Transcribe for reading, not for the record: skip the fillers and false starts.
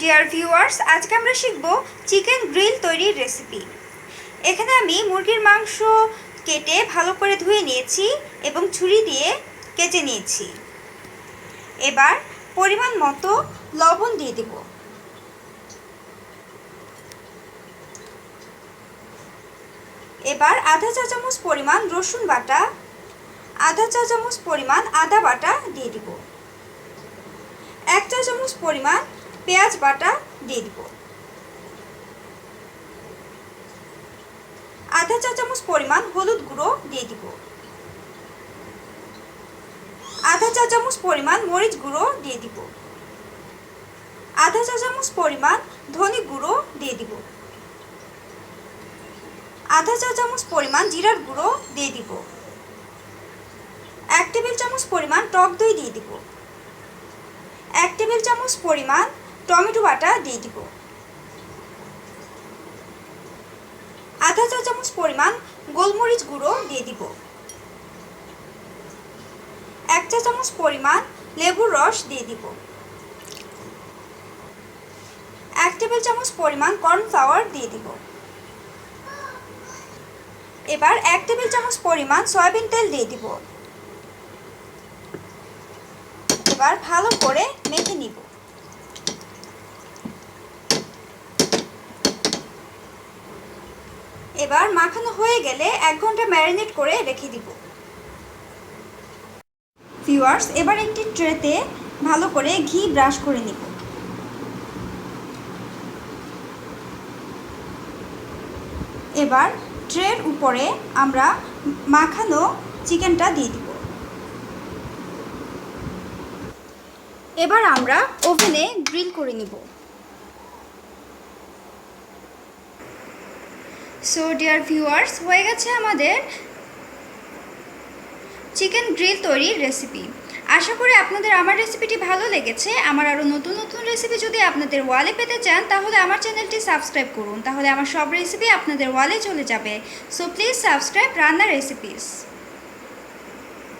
Dear viewers, আজকে আমরা শিখব চিকেন গ্রিল তৈরির রেসিপি। এখানে আমি মুরগির মাংস কেটে ভালো করে ধুয়ে নিয়েছি এবং ছুরি দিয়ে কেটে নিয়েছি। এবার পরিমাণ মতো লবণ দিয়ে দেব। এবার আধা চা চামচ পরিমাণ রসুন বাটা, আধা চা চামচ পরিমাণ আদা বাটা দিয়ে দিব। 1 চা চামচ পরিমাণ পেঁয়াজ বাটা দিয়ে দিব। আধা চা চামচ পরিমাণ হলুদ গুঁড়ো দিয়ে দিব। আধা চা চামচ পরিমাণ মরিচ গুঁড়ো দিয়ে দিব। আধা চা চামচ পরিমাণ ধনে গুঁড়ো দিয়ে দিব। আধা চা চামচ পরিমাণ জিরার গুঁড়ো দিয়ে দিব। 1 টেবিল চামচ পরিমাণ টক দই দিয়ে দিব। 1 টেবিল চামচ পরিমাণ টমেটো বাটা দিয়ে দিব। আধা চা চামচ পরিমাণ গোলমরিচ গুঁড়ো দিয়ে দিব। 1 চা চামচ পরিমাণ লেবুর রস দিয়ে দিব। 1 টেবিল চামচ পরিমাণ কর্নফ্লাওয়ার দিয়ে দিব। এবার 1 টেবিল চামচ পরিমাণ সয়াবিন তেল দিয়ে দিব। এবার ভালো করে মেখে নিব। এবার মাখানো হয়ে গেলে 1 ঘন্টা ম্যারিনেট করে রেখে দিব। ভিউয়ার্স, এবার একটি ট্রেতে ভালো করে ঘি ব্রাশ করে নিব। এবার ট্রের উপরে আমরা মাখানো চিকেনটা দিয়ে দিব। এবার আমরা ওভেনে গ্রিল করে নিব। সো ডিয়ার ভিউয়ার্স, হয়ে গেছে আমাদের চিকেন গ্রিল তৈরির রেসিপি। আশা করি আপনাদের আমার রেসিপিটি ভালো লেগেছে। আমার আরও নতুন নতুন রেসিপি যদি আপনাদের ওয়ালে পেতে চান তাহলে আমার চ্যানেলটি সাবস্ক্রাইব করুন, তাহলে আমার সব রেসিপি আপনাদের ওয়ালে চলে যাবে। সো প্লিজ সাবস্ক্রাইব রান্না রেসিপিস।